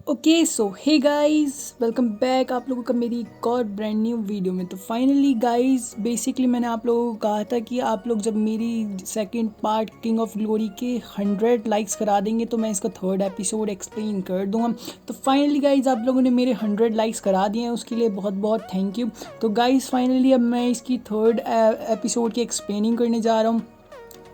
Okay so hey guys, welcome back आप लोगों का मेरी एक और ब्रांड न्यू वीडियो में। तो फाइनली गाइस, बेसिकली मैंने आप लोगों को कहा था कि आप लोग जब मेरी second part king of glory के 100 लाइक्स करा देंगे तो मैं इसका थर्ड एपिसोड एक्सप्लेन कर दूंगा। तो फाइनली गाइस, आप लोगों ने मेरे 100 लाइक्स करा दिए हैं, उसके लिए बहुत बहुत थैंक यू। तो गाइस फाइनली अब मैं इसकी थर्ड एपिसोड की एक्सप्लेनिंग करने जा रहा हूँ।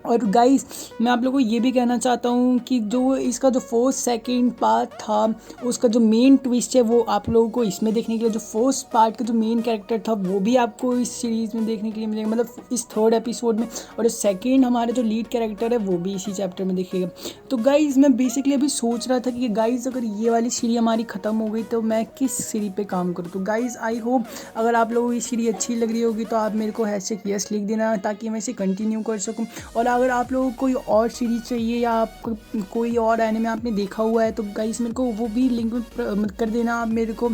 और गाइस, मैं आप लोगों को ये भी कहना चाहता हूँ कि जो इसका जो फर्स्ट सेकंड पार्ट था, उसका जो मेन ट्विस्ट है वो आप लोगों को इसमें देखने के लिए, जो फर्स्ट पार्ट का जो मेन कैरेक्टर था वो भी आपको इस सीरीज़ में देखने के लिए मिलेगा, मतलब इस थर्ड एपिसोड में। और जो सेकंड हमारा जो लीड कैरेक्टर है वो भी इसी चैप्टर में दिखेगा। तो गाइस, मैं बेसिकली अभी सोच रहा था कि गाइस अगर ये वाली सीरीज हमारी ख़त्म हो गई तो मैं किस सीरीज पे काम करूँ। तो गाइस आई होप अगर आप लोगों को ये सीरीज अच्छी लग रही होगी तो आप मेरे को #yes लिख देना ताकि मैं इसे कंटिन्यू कर सकूँ। और अगर आप लोगों को कोई और सीरीज़ चाहिए या आपको कोई और एनिमे आपने देखा हुआ है तो गाइस मेरे को वो भी लिंक में कर देना आप मेरे को,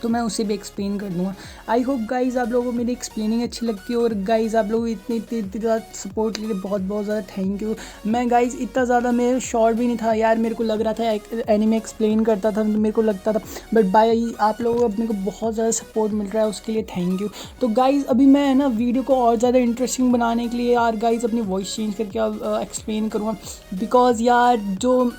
तो मैं उसे भी एक्सप्लेन कर दूँगा। आई होप गाइज़ आप लोगों को मेरी एक्सप्लेनिंग अच्छी लगती है। और गाइज़ आप लोग इतनी ज़्यादा सपोर्ट के लिए बहुत बहुत ज़्यादा थैंक यू। मैं गाइज़ इतना ज़्यादा मेरे शॉर्ट भी नहीं था यार, मेरे को लग रहा था एनिमे एक्सप्लेन करता था मेरे को लगता था, बट बाय आप लोगों को मेरे को बहुत ज़्यादा सपोर्ट मिल रहा है, उसके लिए थैंक यू। तो गाइज़ अभी मैं ना वीडियो को और ज़्यादा इंटरेस्टिंग बनाने के लिए यार गाइज़ अपनी वॉइस चेंज करके एक्सप्लेन करूँगा। बिकॉज़ यार जो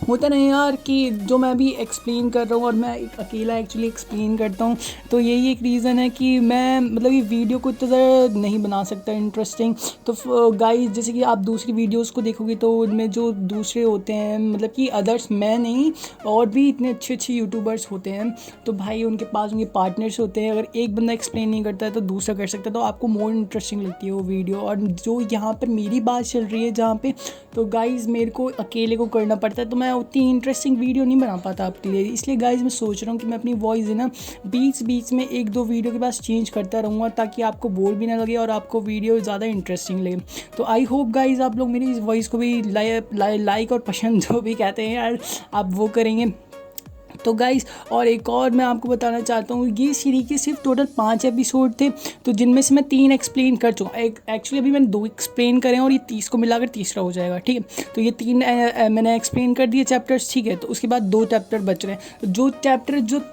होता नहीं यार कि जो मैं अभी एक्सप्लेन कर रहा हूँ और मैं एक अकेला एक्चुअली एक्सप्लेन करता हूँ, तो यही एक रीज़न है कि मैं मतलब ये वीडियो को इतना ज़्यादा नहीं बना सकता इंटरेस्टिंग। तो गाइस जैसे कि आप दूसरी वीडियोस को देखोगे तो उनमें जो दूसरे होते हैं, मतलब कि अदर्स, मैं नहीं, और भी इतने अच्छे अच्छे यूट्यूबर्स होते हैं, तो भाई उनके पास उनके पार्टनर्स होते हैं। अगर एक बंदा एक्सप्लेन नहीं करता है तो दूसरा कर सकता है, तो आपको मोर इंटरेस्टिंग लगती है वो वीडियो। और जो यहाँ पर मेरी बात चल रही है जहाँ पे, तो गाइज़ मेरे को अकेले को करना पड़ता है, तो मैं उतनी इंटरेस्टिंग वीडियो नहीं बना पाता आपके लिए। इसलिए गाइज़ मैं सोच रहा हूँ कि मैं अपनी वॉइस है ना बीच बीच में एक दो वीडियो के पास चेंज करता रहूँगा ताकि आपको बोर भी ना लगे और आपको वीडियो ज़्यादा इंटरेस्टिंग लगे। तो आई होप गाइज़ आप लोग मेरी इस वॉइस को भी लाइक और पसंद जो भी कहते हैं यार, आप वो करेंगे। तो गाइस और एक और मैं आपको बताना चाहता हूँ, ये सीरीज के सिर्फ टोटल 5 एपिसोड थे, तो जिनमें से मैं 3 एक्सप्लेन कर चुका। एक एक्चुअली अभी मैंने 2 एक्सप्लेन करे हैं और ये 30 को मिलाकर तीसरा हो जाएगा, ठीक है। तो ये 3 मैंने एक्सप्लेन कर दिए चैप्टर्स, ठीक है। तो उसके बाद 2 चैप्टर बच रहे हैं। जो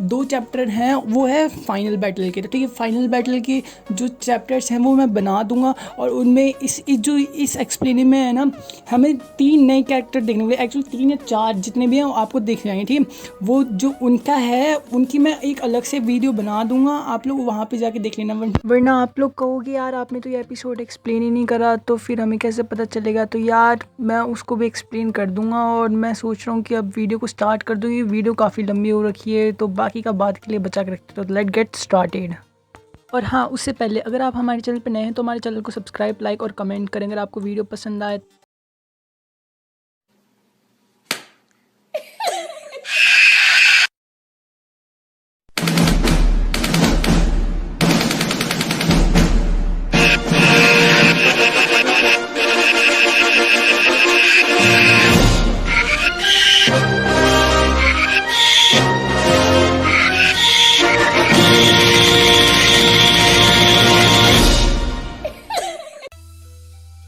2 चैप्टर हैं वो है फाइनल बैटल के, तो ठीक है, फाइनल बैटल के जो चैप्टर्स हैं वो मैं बना दूंगा। और उनमें इस एक्सप्लेनिंग में है ना, हमें 3 नए कैरेक्टर देखने को, एक्चुअली 3 या 4 जितने भी हैं आपको दिख जाएंगे, ठीक है। वो जो उनका है उनकी मैं एक अलग से वीडियो बना दूंगा, आप लोग वहाँ पे जाके देख लेना। वरना आप लोग कहोगे यार आपने तो ये एपिसोड एक्सप्लेन ही नहीं करा, तो फिर हमें कैसे पता चलेगा। तो यार मैं उसको भी एक्सप्लेन कर दूंगा। और मैं सोच रहा हूँ कि अब वीडियो को स्टार्ट कर दूँ, ये वीडियो काफ़ी लंबी हो रखी है, तो बाकी का बात के लिए बचा के रखते, तो लेट गेट स्टार्टेड। और हाँ, उससे पहले अगर आप हमारे चैनल पर नए हैं तो हमारे चैनल को सब्सक्राइब, लाइक और कमेंट करें अगर आपको वीडियो पसंद आए।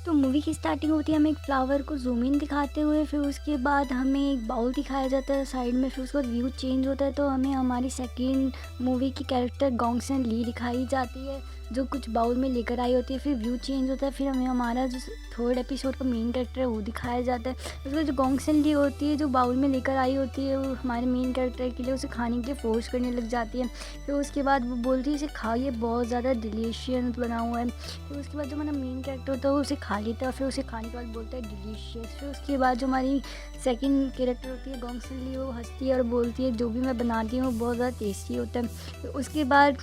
तो मूवी की स्टार्टिंग होती है, हमें एक फ्लावर को जूम इन दिखाते हुए, फिर उसके बाद हमें एक बाउल दिखाया जाता है साइड में, फिर उसके बाद व्यू चेंज होता है तो हमें हमारी सेकंड मूवी की कैरेक्टर गोंगसेन ली दिखाई जाती है जो कुछ बाउल में लेकर आई होती है। फिर व्यू चेंज होता है, फिर हमें हमारा जो थर्ड एपिसोड का मेन कैरेक्टर है वो दिखाया जाता है। उसके बाद जो गोंगसेन ली होती है जो बाउल में लेकर आई होती है, वो हमारे मेन कैरेक्टर के लिए उसे खाने के लिए फोर्स करने लग जाती है। फिर उसके बाद वो बोलती है इसे खाइए, बहुत ज़्यादा डिलीशियस बना हुआ है। फिर उसके बाद जो हमारा मेन कैरेक्टर होता है वो उसे खा लेता है, फिर उसे खाने के बाद बोलता है डिलीशियस। फिर उसके बाद जो हमारी सेकंड कैरेक्टर होती है गोंगसेन ली, वो हंसती है और बोलती है जो भी मैं बनाती हूँ वो बहुत ज़्यादा टेस्टी होता है। फिर उसके बाद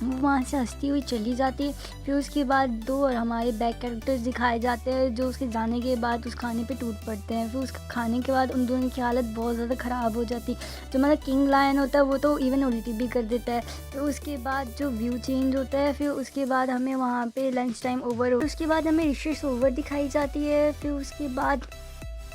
वो वहाँ से हंसती हुई चली जाती है। फिर उसके बाद 2 और हमारे बैक कैरेक्टर्स दिखाए जाते हैं जो उसके जाने के बाद उस खाने पे टूट पड़ते हैं। फिर उसके खाने के बाद उन दोनों की हालत बहुत ज़्यादा ख़राब हो जाती है। जो हमारा किंग लायन होता है वो तो इवन उल्टी भी कर देता है। फिर उसके बाद जो व्यू चेंज होता है, फिर उसके बाद हमें वहाँ पे लंच टाइम ओवर, उसके बाद हमें रिसेस ओवर दिखाई जाती है। फिर उसके बाद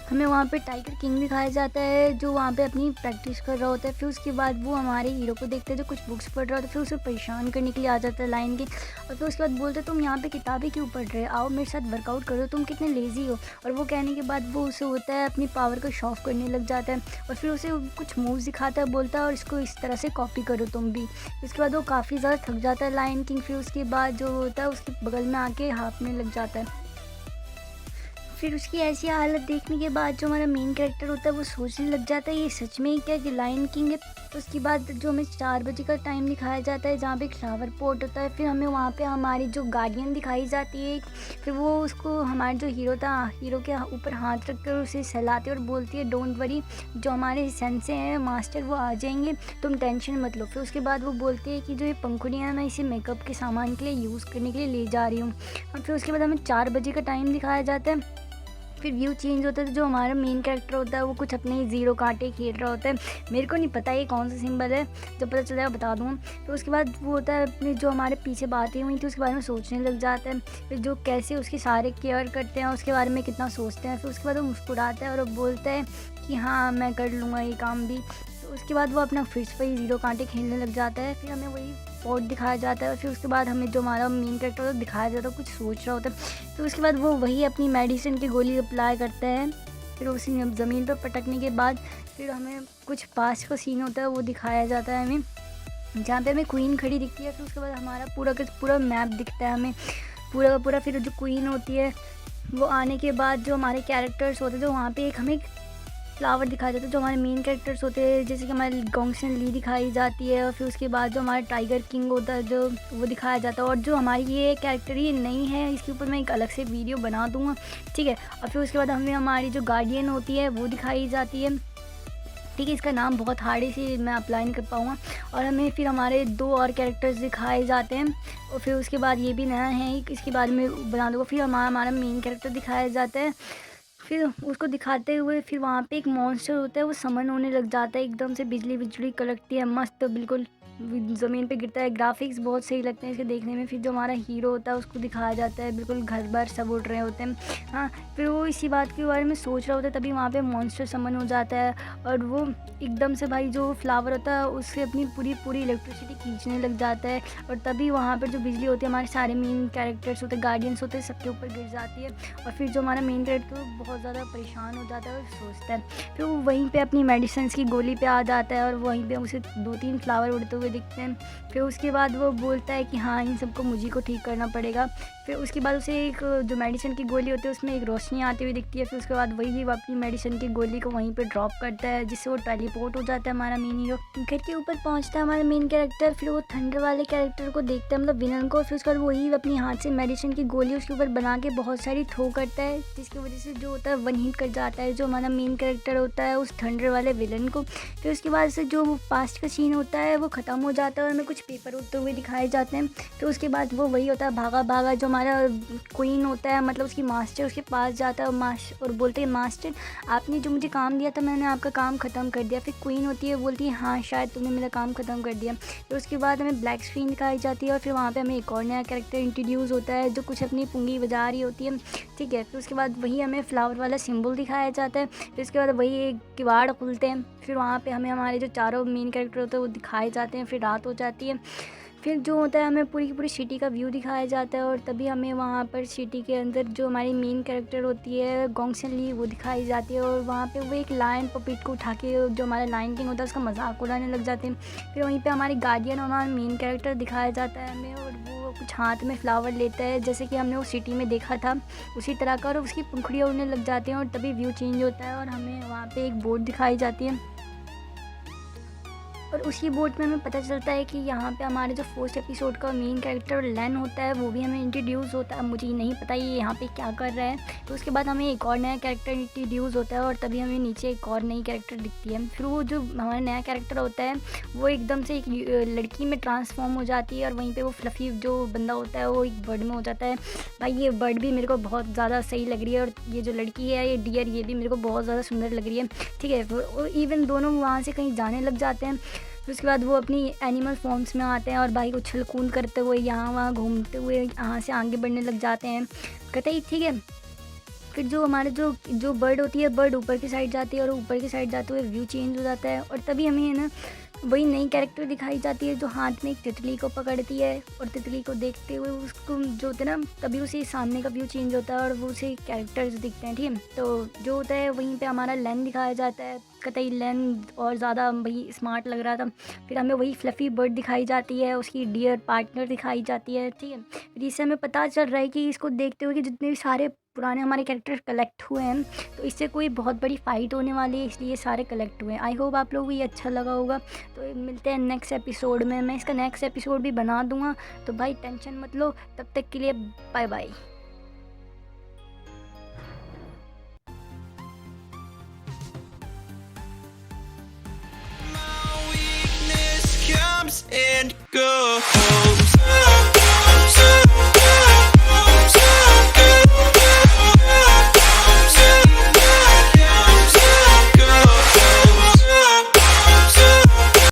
हमें वहाँ पे टाइगर किंग दिखाया जाता है जो वहाँ पे अपनी प्रैक्टिस कर रहा होता है। फिर उसके बाद वो हमारे हीरो को देखते हैं जो कुछ बुक्स पढ़ रहा होता है, फिर उसे परेशान करने के लिए आ जाता है लायन किंग। और फिर उसके बाद बोलते हैं तुम यहाँ पे किताबें क्यों पढ़ रहे हो, आओ मेरे साथ वर्कआउट करो, तुम कितने लेज़ी हो। और वो कहने के बाद वो उसे होता है अपनी पावर को शो ऑफ करने लग जाता है और फिर उसे कुछ मूव्स दिखाता है, बोलता है और इसको इस तरह से कॉपी करो तुम भी। उसके बाद वो काफ़ी ज़्यादा थक जाता है लायन किंग। फिर उसके बाद जो होता है उसके बगल में आके हाँफने लग जाता है। फिर उसकी ऐसी हालत देखने के बाद जो हमारा मेन कैरेक्टर होता है वो सोचने लग जाता है ये सच में ही क्या कि लायन किंग है। उसके बाद जो हमें 4 बजे का टाइम दिखाया जाता है जहाँ पे एक फ्लावर पॉट होता है। फिर हमें वहाँ पे हमारी जो गार्डियन दिखाई जाती है, फिर वो उसको हमारे जो हीरो था हीरो के ऊपर हाथ रख कर उसे सहलाती है और बोलती है डोंट वरी, जो हमारे सेंसे हैं मास्टर वो आ जाएंगे, तुम टेंशन मत लो। फिर उसके बाद वो बोलती है कि जो ये पंखुड़ियाँ मैं इसे मेकअप के सामान के लिए यूज़ करने के लिए ले जा रही हूँ। और फिर उसके बाद हमें 4 बजे का टाइम दिखाया जाता है। फिर व्यू चेंज होता है, तो जो हमारा मेन कैरेक्टर होता है वो कुछ अपने ही ज़ीरो कांटे खेल रहा होता है। मेरे को नहीं पता ये कौन सा सिंबल है, जब पता चल जाएगा बता दूँ। तो उसके बाद वो होता है अपने जो हमारे पीछे बातें हुई थी उसके बारे में सोचने लग जाता है। फिर जो कैसे उसके सारे केयर करते हैं उसके बारे में कितना सोचते हैं। फिर उसके बाद वो मुस्कुराता है और वो बोलता है कि हाँ मैं कर लूँगा ये काम भी। तो उसके बाद वो अपना फिर से वही ज़ीरो कांटे खेलने लग जाता है। फिर हमें वही पॉट दिखाया जाता है और फिर उसके बाद हमें जो हमारा मेन कैरेक्टर होता है दिखाया जाता है कुछ सोच रहा होता है। तो उसके बाद वो वही अपनी मेडिसिन की गोली अप्लाई करता है। फिर उसी ज़मीन पर पटकने के बाद फिर हमें कुछ पास का सीन होता है वो दिखाया जाता है हमें, जहाँ पे हमें क्वीन खड़ी दिखती है। फिर उसके बाद हमारा पूरा का पूरा मैप दिखता है हमें पूरा का पूरा। फिर जो क्वीन होती है वो आने के बाद जो हमारे कैरेक्टर्स होते हैं जो वहाँ पे एक हमें फ्लावर दिखाया जाता है, जो हमारे मेन कैरेक्टर्स होते हैं जैसे कि हमारी गोंगसेन ली दिखाई जाती है। और फिर उसके बाद जो हमारा टाइगर किंग होता है जो वो दिखाया जाता है। और जो हमारी ये कैरेक्टर ये नहीं है इसके ऊपर मैं एक अलग से वीडियो बना दूँगा, ठीक है। और फिर उसके बाद हमें हमारी जो गार्डियन होती है वो दिखाई जाती है, ठीक है। इसका नाम बहुत हार्ड है इसे मैं अप्लाई नहीं कर पाऊँगा। और हमें फिर हमारे 2 और कैरेक्टर्स दिखाए जाते हैं और फिर उसके बाद ये भी नया है इसके बारे में बना दूँगा। फिर हमारा मेन कैरेक्टर दिखाया जाता है। फिर उसको दिखाते हुए फिर वहाँ पे एक मॉन्स्टर होता है वो समन होने लग जाता है, एकदम से बिजली बिजली कड़कती है, मस्त बिल्कुल ज़मीन पे गिरता है। ग्राफिक्स बहुत सही लगते हैं इसके देखने में। फिर जो हमारा हीरो होता है उसको दिखाया जाता है बिल्कुल घर बार सब उड़ रहे होते हैं, हाँ। फिर वो इसी बात के बारे में सोच रहा होता है तभी वहाँ पे मॉन्स्टर समन हो जाता है और वो एकदम से भाई जो फ्लावर होता है उससे अपनी पूरी पूरी इलेक्ट्रिसिटी खींचने लग जाता है। और तभी वहाँ पर जो बिजली होती है हमारे सारे मेन कैरेक्टर्स होते हैं गार्डियंस होते हैं सबके ऊपर गिर जाती है। और फिर जो हमारा मेन कैरेक्टर बहुत ज़्यादा परेशान हो जाता है और सोचता है। फिर वो वहीं पे अपनी मेडिसिन की गोली पे आ जाता है और वहीं पे उसे 2-3 फ्लावर उड़ते हुए दिखते हैं। फिर उसके बाद वो बोलता है कि हाँ इन सबको मुझे को ठीक करना पड़ेगा। फिर उसके बाद उसे एक जो मेडिसिन की गोली होती है उसमें एक रोशनी आती हुई दिखती है। फिर उसके बाद वही वो अपनी मेडिसिन की गोली को वहीं पे ड्रॉप करता है जिससे वो टेलीपोर्ट हो जाता है हमारा मेन हीरो। घर के ऊपर पहुंचता है हमारा मेन कैरेक्टर। फिर वो थंडर वाले कैरेक्टर को देखता है मतलब विलन को। फिर उसके बाद वही अपनी हाथ से मेडिसिन की गोली उसके ऊपर बना के बहुत सारी थ्रो करता है जिसकी वजह से जो होता है वन हिट कर जाता है जो हमारा मेन कैरेक्टर होता है उस थंडर वाले विलन को। फिर उसके बाद से जो पास्ट का सीन होता है वो ख़त्म हो जाता है और हमें कुछ पेपर उड़ते हुए दिखाए जाते हैं। फिर उसके बाद वो वही होता है भागा भागा जो हमारा क्वीन होता है मतलब उसकी मास्टर उसके पास जाता है और बोलते हैं मास्टर आपने जो मुझे काम दिया था मैंने आपका काम ख़त्म कर दिया। फिर क्वीन होती है बोलती है हाँ शायद तुमने मेरा काम ख़त्म कर दिया। फिर उसके बाद हमें ब्लैक स्क्रीन दिखाई जाती है और फिर वहाँ पे हमें एक और नया कैरेक्टर इंट्रोड्यूस होता है जो कुछ अपनी पुंगी बजा रही होती है, ठीक है। फिर उसके बाद वही हमें फ्लावर वाला सिंबल दिखाया जाता है। फिर उसके बाद वही एक किवाड़ खुलते हैं। फिर वहाँ पे हमें हमारे जो चारों मेन कैरेक्टर होते हैं वो दिखाए जाते हैं। फिर रात हो जाती है। फिर जो होता है हमें पूरी की पूरी सिटी का व्यू दिखाया जाता है और तभी हमें वहाँ पर सिटी के अंदर जो हमारी मेन कैरेक्टर होती है गोंगसेन ली वो दिखाई जाती है। और वहाँ पे वो एक लायन पपिट को उठा के जो हमारा लायन किंग होता है उसका मजाक उड़ाने लग जाते हैं। फिर वहीं पे हमारी गार्डियन और हमारा मेन कैरेक्टर दिखाया जाता है हमें और वो कुछ हाथ में फ्लावर लेता है जैसे कि हमने वो सिटी में देखा था उसी तरह का और उसकी पंखुड़ियाँ उड़ने लग जाती हैं। और तभी व्यू चेंज होता है और हमें वहाँ पर एक बोट दिखाई जाती है और उसी बोट में हमें पता चलता है कि यहाँ पे हमारे जो फर्स्ट एपिसोड का मेन कैरेक्टर लेन होता है वो भी हमें इंट्रोड्यूस होता है। मुझे नहीं पता ये यहाँ पे क्या कर रहा है। तो उसके बाद हमें एक और नया कैरेक्टर इंट्रोड्यूस होता है और तभी हमें नीचे एक और नई कैरेक्टर दिखती है। फिर वो जो हमारा नया कैरेक्टर होता है वो एकदम से एक लड़की में ट्रांसफॉर्म हो जाती है और वहीं पर वो फ्लफ़ी जो बंदा होता है वो एक बर्ड में हो जाता है। भाई ये बर्ड भी मेरे को बहुत ज़्यादा सही लग रही है और ये जो लड़की है ये डियर ये भी मेरे को बहुत ज़्यादा सुंदर लग रही है, ठीक है। इवन दोनों वहाँ से कहीं जाने लग जाते हैं। फिर उसके बाद वो अपनी एनिमल फॉर्म्स में आते हैं और भाई उछल कूद करते हुए यहाँ वहाँ घूमते हुए यहाँ से आगे बढ़ने लग जाते हैं, कहते ही ठीक है। फिर जो हमारे जो बर्ड होती है, बर्ड ऊपर की साइड जाती है और ऊपर की साइड जाते हुए व्यू चेंज हो जाता है, और तभी हमें है ना वही नई कैरेक्टर दिखाई जाती है जो हाथ में एक तितली को पकड़ती है, और तितली को देखते हुए उसको जो होता है ना, तभी उसे सामने का व्यू चेंज होता है और वो उसे कैरेक्टर्स दिखते हैं, ठीक है। तो जो होता है वहीं पे हमारा लेन दिखाया जाता है, कतई लेन और ज़्यादा वही स्मार्ट लग रहा था। फिर हमें वही फ्लफ़ी बर्ड दिखाई जाती है, उसकी डियर पार्टनर दिखाई जाती है, ठीक है। फिर इससे हमें पता चल रहा है कि इसको देखते हुए कि जितने भी सारे पुराने हमारे कैरेक्टर कलेक्ट हुए हैं, तो इससे कोई बहुत बड़ी फ़ाइट होने वाली है, इसलिए सारे कलेक्ट हुए हैं। आई होप आप लोगों को ये अच्छा लगा होगा। तो मिलते हैं नेक्स्ट एपिसोड में, मैं इसका नेक्स्ट एपिसोड भी बना दूँगा, तो भाई टेंशन मत लो। तब तक के लिए bye bye. Weakness comes and goes.